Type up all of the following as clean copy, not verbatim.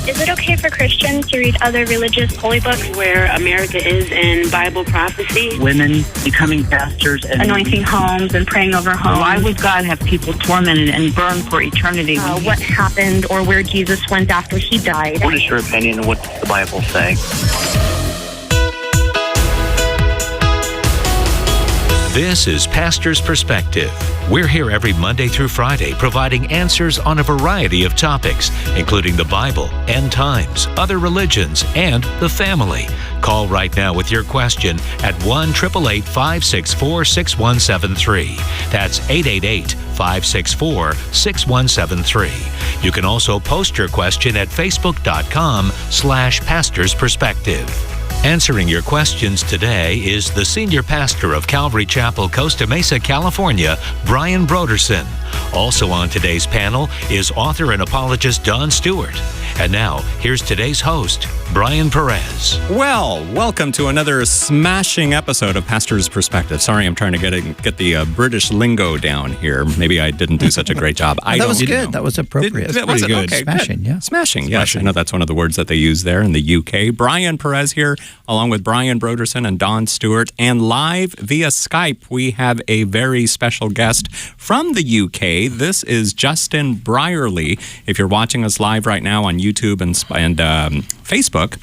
Is it okay for Christians to read other religious holy books? Where America is in Bible prophecy. Women becoming pastors and Anointing homes and praying over homes. why would God have people tormented and burned for eternity? What happened or where Jesus went after he died? What is your opinion? What does the Bible say? This is Pastor's Perspective. We're here every Monday through Friday providing answers on a variety of topics, including the Bible, end times, other religions, and the family. Call right now with your question at 1-888-564-6173. That's 888-564-6173. You can also post your question at facebook.com/Pastor's Perspective. Answering your questions today is the senior pastor of Calvary Chapel, Costa Mesa, California, Brian Brodersen. Also on today's panel is author and apologist Don Stewart. And now, here's today's host, Brian Perez. Well, welcome to another smashing episode of Pastor's Perspective. Sorry, I'm trying to get the British lingo down here. Maybe I didn't do such a great job. That was good. That was appropriate. That was good. Okay, smashing, good. yeah. Smashing, yes. I know that's one of the words that they use there in the UK. Brian Perez here, along with Brian Brodersen and Don Stewart. And live via Skype, we have a very special guest from the UK. This is Justin Brierley. If you're watching us live right now on YouTube and Facebook,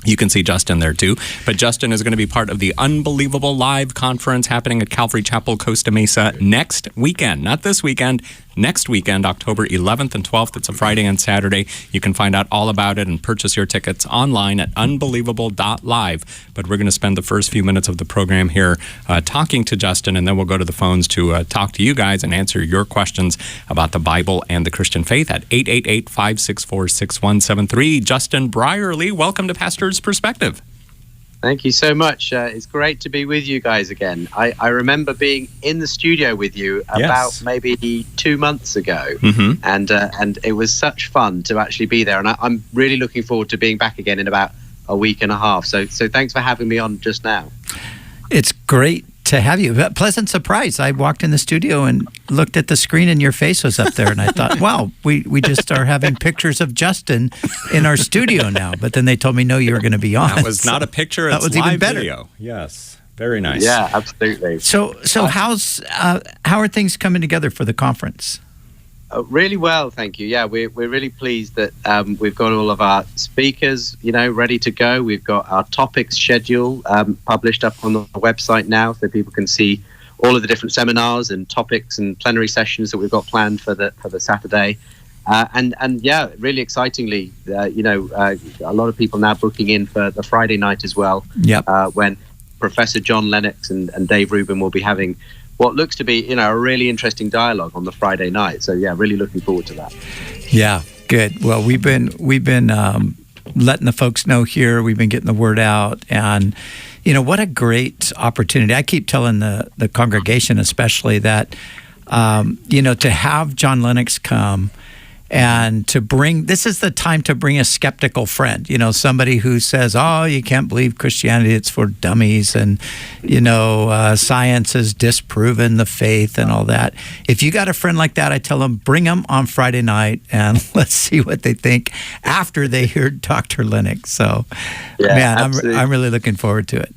you can see Justin there too. But Justin is going to be part of the Unbelievable Live conference happening at Calvary Chapel, Costa Mesa next weekend. Not this weekend, next weekend, October 11th and 12th. It's a Friday and Saturday. You can find out all about it and purchase your tickets online at unbelievable.live. But we're going to spend the first few minutes of the program here talking to Justin, and then we'll go to the phones to talk to you guys and answer your questions about the Bible and the Christian faith at 888-564-6173. Justin Brierley, welcome to Pastor's Perspective. Thank you so much. It's great to be with you guys again. I remember being in the studio with you about maybe 2 months ago, and it was such fun to actually be there. And I'm really looking forward to being back again in about a week and a half. So thanks for having me on just now. It's great to have you. Pleasant surprise. I walked in the studio and looked at the screen and your face was up there. And I thought, wow, we just are having pictures of Justin in our studio now. But then they told me, no, you were going to be on. That was not a picture. It's that was live even better. Video. Yes. Very nice. Yeah, absolutely. So how are things coming together for the conference? Really well, thank you. Yeah, we're really pleased that we've got all of our speakers, ready to go. We've got our topics schedule published up on the website now, so people can see all of the different seminars and topics and plenary sessions that we've got planned for the Saturday. And yeah, really excitingly, a lot of people now booking in for the Friday night as well. Yep. When Professor John Lennox and Dave Rubin will be having what looks to be, a really interesting dialogue on the Friday night. So yeah, really looking forward to that. Yeah, good. Well, we've been letting the folks know here. We've been getting the word out, and what a great opportunity. I keep telling the congregation, especially, that to have John Lennox come and to bring, this is the time to bring a skeptical friend, somebody who says, oh, you can't believe Christianity, it's for dummies, and, science has disproven the faith and all that. If you got a friend like that, I tell them, bring them on Friday night and let's see what they think after they hear Dr. Lennox. So, yeah, man, I'm really looking forward to it.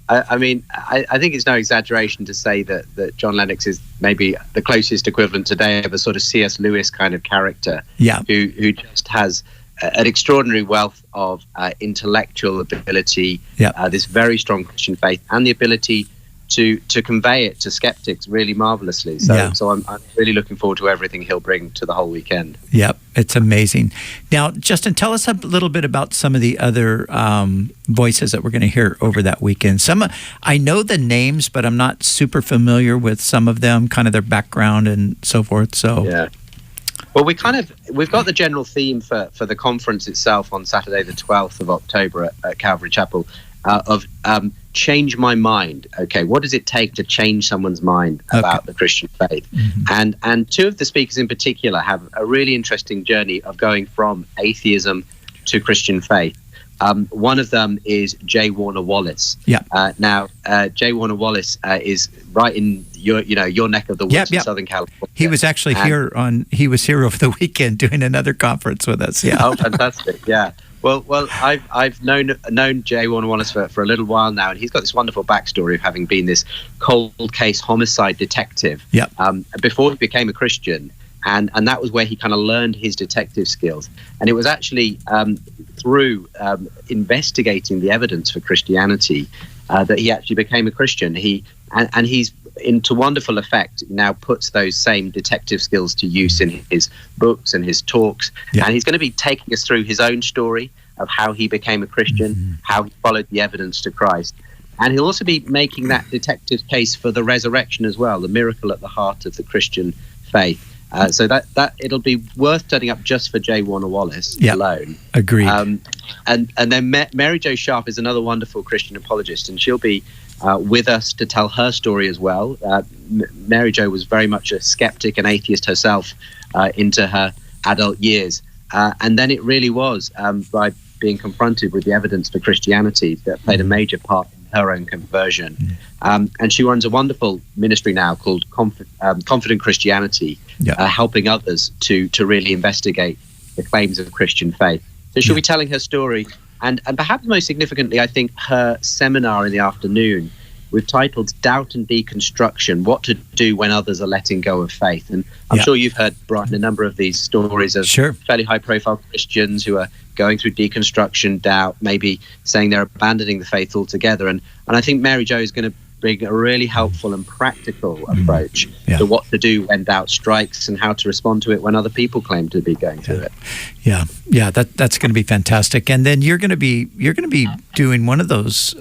I think it's no exaggeration to say that John Lennox is maybe the closest equivalent today of a sort of C.S. Lewis kind of character, who just has an extraordinary wealth of intellectual ability, this very strong Christian faith, and the ability to convey it to skeptics really marvelously. So I'm really looking forward to everything he'll bring to the whole weekend. Yep, it's amazing. Now, Justin, tell us a little bit about some of the other voices that we're going to hear over that weekend. I know the names, but I'm not super familiar with some of them, kind of their background and so forth. So yeah. Well, we've got the general theme for the conference itself on Saturday, the 12th of October at Calvary Chapel, of change my mind. Okay, what does it take to change someone's mind about the Christian faith? Mm-hmm. And two of the speakers in particular have a really interesting journey of going from atheism to Christian faith. One of them is J. Warner Wallace. Yeah. Now, J. Warner Wallace is right in your neck of the woods in Southern California. He was actually He was here over the weekend doing another conference with us. Yeah. Oh, fantastic! Yeah. Well, I've known J. Warner Wallace for a little while now, and he's got this wonderful backstory of having been this cold case homicide detective. Yeah. Before he became a Christian. And that was where he kind of learned his detective skills. And it was actually through investigating the evidence for Christianity that he actually became a Christian. He's to wonderful effect now puts those same detective skills to use in his books and his talks. Yeah. And he's going to be taking us through his own story of how he became a Christian, how he followed the evidence to Christ. And he'll also be making that detective case for the resurrection as well, the miracle at the heart of the Christian faith. So that it'll be worth studying up just for J. Warner Wallace alone. Agreed. And then Mary Jo Sharp is another wonderful Christian apologist, and she'll be with us to tell her story as well. Mary Jo was very much a skeptic and atheist herself into her adult years, and then it really was by being confronted with the evidence for Christianity that played a major part in her own conversion. And she runs a wonderful ministry now called Confident Christianity, helping others to really investigate the claims of Christian faith. So she'll be telling her story, and perhaps most significantly, I think her seminar in the afternoon, we've titled Doubt and Deconstruction, What to Do When Others Are Letting Go of Faith. And I'm sure you've heard, Brian, a number of these stories of fairly high-profile Christians who are going through deconstruction, doubt, maybe saying they're abandoning the faith altogether. And I think Mary Jo is going to bring a really helpful and practical approach to what to do when doubt strikes and how to respond to it when other people claim to be going through it. Yeah, that's going to be fantastic. And then you're going to be doing one of those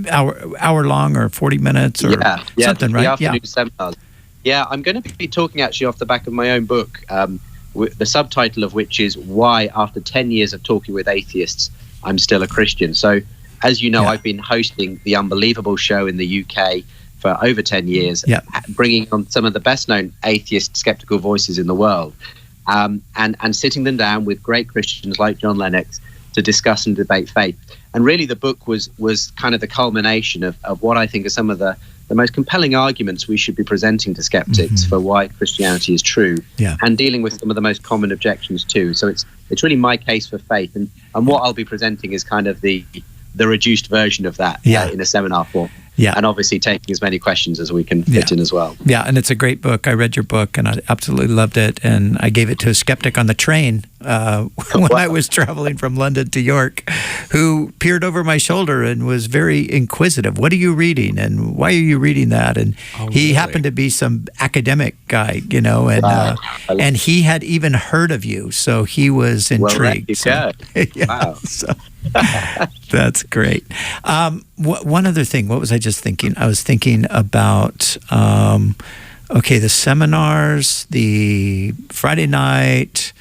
hour long or 40 minutes or something, right? Afternoon seminars. Yeah, I'm going to be talking actually off the back of my own book, the subtitle of which is Why, After 10 Years of Talking with Atheists, I'm Still a Christian. So, as you know, I've been hosting the Unbelievable show in the UK for over 10 years, bringing on some of the best-known atheist, skeptical voices in the world, and sitting them down with great Christians like John Lennox to discuss and debate faith. And really the book was kind of the culmination of what I think are some of the most compelling arguments we should be presenting to skeptics for why Christianity is true, and dealing with some of the most common objections too. So it's really my case for faith, and what I'll be presenting is kind of the reduced version of that in a seminar form. And obviously taking as many questions as we can fit in as well. Yeah, and it's a great book. I read your book, and I absolutely loved it. And I gave it to a skeptic on the train when I was traveling from London to York, who peered over my shoulder and was very inquisitive. What are you reading? And why are you reading that? And he happened to be some academic guy, and he had even heard of you. So he was intrigued. Wow. So that's great. One other thing, what was I just thinking? I was thinking about, the seminars, the Friday night,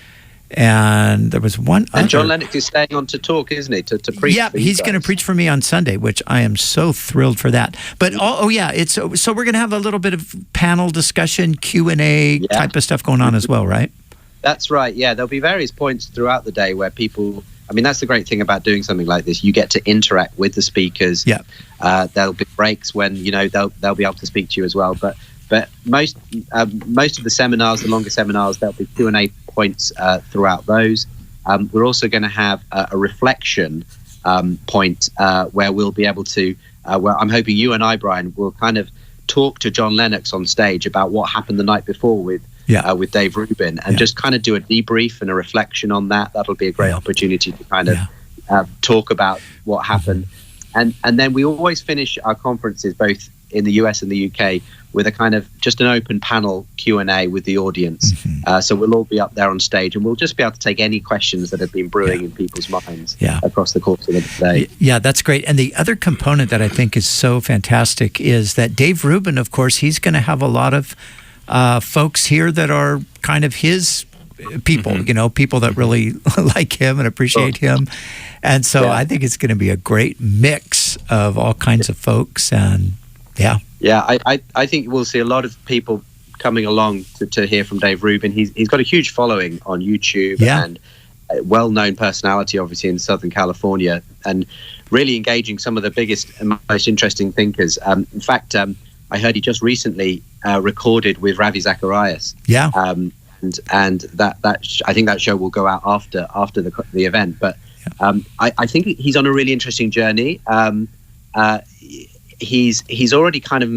and there was one other. And John Lennox is staying on to talk, isn't he, to preach? Yeah, he's going to preach for me on Sunday, which I am so thrilled for that. But, so we're going to have a little bit of panel discussion, Q&A type of stuff going on as well, right? That's right, yeah. There'll be various points throughout the day where people... I mean, that's the great thing about doing something like this. You get to interact with the speakers. Yeah. There'll be breaks when, they'll be able to speak to you as well. But most of the seminars, the longer seminars, there'll be Q&A points throughout those. We're also going to have a reflection point where we'll be able to, where I'm hoping you and I, Brian, will kind of talk to John Lennox on stage about what happened the night before with Dave Rubin, and just kind of do a debrief and a reflection on that. That'll be a great opportunity to kind of talk about what happened. And then we always finish our conferences, both in the US and the UK, with a kind of just an open panel Q&A with the audience. So we'll all be up there on stage, and we'll just be able to take any questions that have been brewing in people's minds across the course of the day. Yeah, that's great. And the other component that I think is so fantastic is that Dave Rubin, of course, he's going to have a lot of folks here that are kind of his people, people that really like him and appreciate him. And so I think it's going to be a great mix of all kinds of folks. And I think we'll see a lot of people coming along to hear from Dave Rubin. He's got a huge following on YouTube, well-known personality, obviously, in Southern California, and really engaging some of the biggest and most interesting thinkers. In fact, I heard he just recently recorded with Ravi Zacharias. Yeah. And that I think that show will go out after the event. But I think he's on a really interesting journey. He's already kind of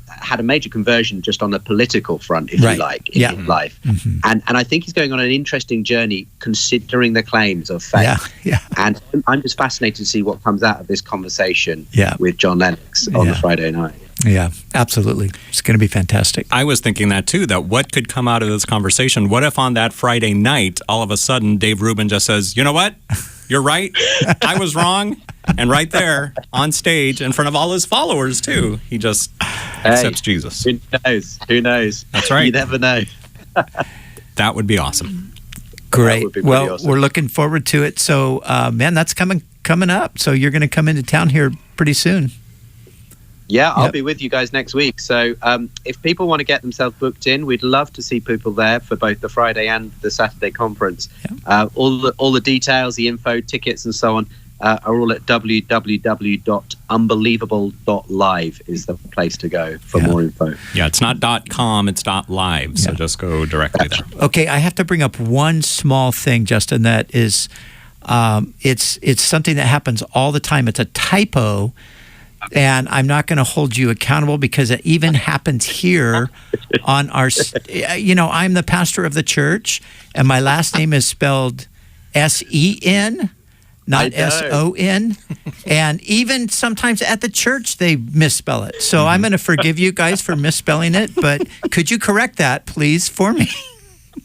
had a major conversion just on the political front, if you like, in his life. Mm-hmm. And I think he's going on an interesting journey considering the claims of faith. Yeah. And I'm just fascinated to see what comes out of this conversation with John Lennox on the Friday night. Yeah, absolutely. It's going to be fantastic. I was thinking that too, that what could come out of this conversation? What if on that Friday night, all of a sudden, Dave Rubin just says, you know what? You're right. I was wrong. And right there on stage in front of all his followers too, he just accepts Jesus. Who knows? That's right. You never know. That would be awesome. Great. Well, awesome. We're looking forward to it. So, man, that's coming up. So you're going to come into town here pretty soon. Yeah, I'll be with you guys next week. So if people want to get themselves booked in, we'd love to see people there for both the Friday and the Saturday conference. All the details, the info, tickets and so on are all at www.unbelievable.live is the place to go for more info. Yeah, it's not .com, it's .live, so just go directly there. Okay, I have to bring up one small thing, Justin, that is, it's something that happens all the time. It's a typo. And I'm not going to hold you accountable because it even happens here on our, I'm the pastor of the church and my last name is spelled S-E-N, not S-O-N. And even sometimes at the church, they misspell it. So I'm going to forgive you guys for misspelling it, but could you correct that, please, for me?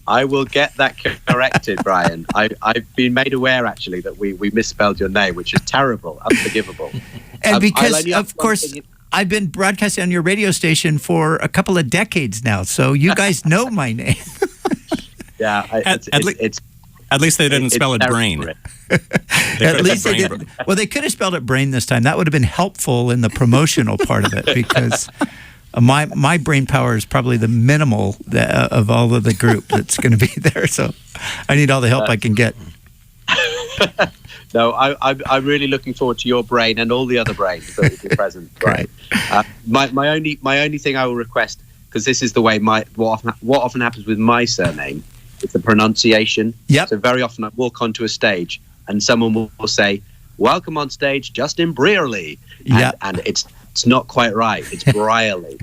I will get that corrected, Brian. I've been made aware, actually, that we misspelled your name, which is terrible, unforgivable. And because, of course, I've been broadcasting on your radio station for a couple of decades now, so you guys know my name. Yeah. At least they didn't spell it brain. At least they did. Well, they could have spelled it brain this time. That would have been helpful in the promotional part of it because my brain power is probably the minimal of all of the group that's going to be there. So I need all the help I can get. No, I'm really looking forward to your brain and all the other brains that will be present. Right. My only thing I will request, because this is the way what often happens with my surname, is the pronunciation. Yep. So very often I walk onto a stage and someone will say, "Welcome on stage, Justin Brierley," and it's not quite right. It's Brierley.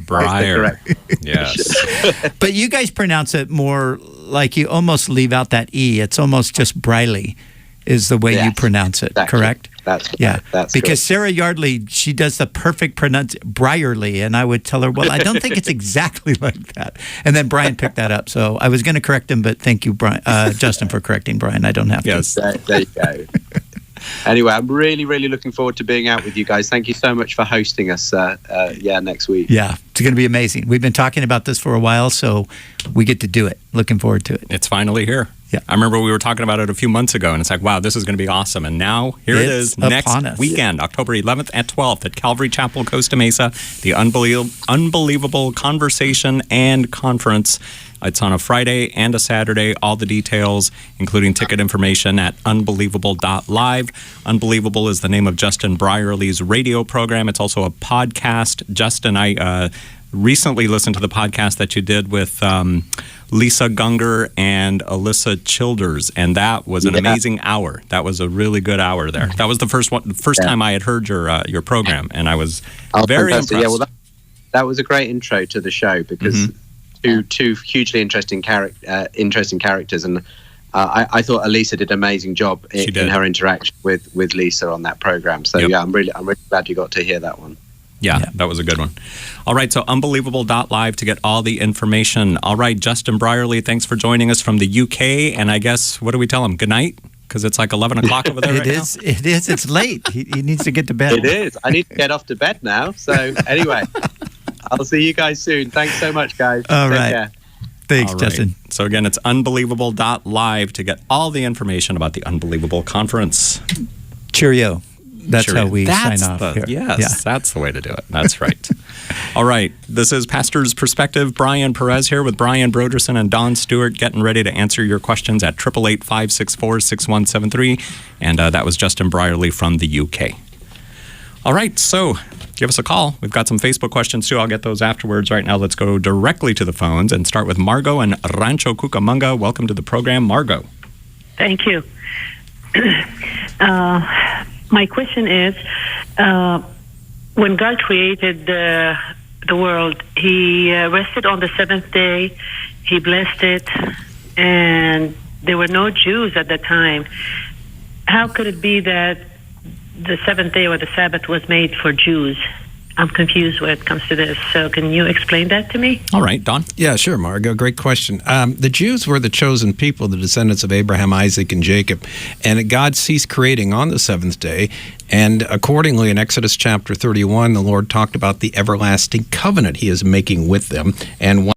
Yes. But you guys pronounce it more like you almost leave out that E. It's almost just Brierley is the way you pronounce it, exactly. Correct? That's because correct. Sarah Yardley, she does the perfect Brierley, and I would tell her, well, I don't think it's exactly like that. And then Brian picked that up. So I was going to correct him, but thank you, Brian, Justin, for correcting Brian. I don't have to. Yes. There you go. Anyway, I'm really, really looking forward to being out with you guys. Thank you so much for hosting us next week. Yeah, it's going to be amazing. We've been talking about this for a while, so we get to do it. Looking forward to it. It's finally here. Yeah. I remember we were talking about it a few months ago, and it's like, wow, this is going to be awesome. And now here it is next weekend, October 11th and 12th at Calvary Chapel, Costa Mesa, the Unbelievable Conversation and Conference. It's on a Friday and a Saturday. All the details, including ticket information at unbelievable.live. Unbelievable is the name of Justin Brierley's radio program. It's also a podcast. Justin, I recently listened to the podcast that you did with Lisa Gunger and Alyssa Childers, and that was an amazing hour. That was a really good hour there. That was the first time I had heard your program, and I was very impressed. Yeah, well, that was a great intro to the show because two hugely interesting characters, and I thought Alyssa did an amazing job in her interaction with Lisa on that program. So I'm really glad you got to hear that one. Yeah, that was a good one. All right, so unbelievable.live to get all the information. All right, Justin Brierley, thanks for joining us from the UK. And I guess, what do we tell him? Good night? Because it's like 11 o'clock over there It is. It's late. He needs to get to bed. It is. I need to get off to bed now. So anyway, I'll see you guys soon. Thanks so much, guys. All right. Take care. Thanks, Justin. So again, it's unbelievable.live to get all the information about the Unbelievable Conference. Cheerio. That's how we sign off here. Yes, that's the way to do it. That's right. All right. This is Pastor's Perspective. Brian Perez here with Brian Brodersen and Don Stewart, getting ready to answer your questions at 888-564-6173. And that was Justin Brierley from the UK. All right. So give us a call. We've got some Facebook questions, too. I'll get those afterwards. Right now, let's go directly to the phones and start with Margo in Rancho Cucamonga. Welcome to the program, Margo. Thank you. My question is, when God created the world, He rested on the seventh day. He blessed it, and there were no Jews at the time. How could it be that the seventh day or the Sabbath was made for Jews? I'm confused when it comes to this. So can you explain that to me? All right, Don. Yeah, sure, Margo. Great question. The Jews were the chosen people, the descendants of Abraham, Isaac, and Jacob. And God ceased creating on the seventh day. And accordingly, in Exodus chapter 31, the Lord talked about the everlasting covenant He is making with them. And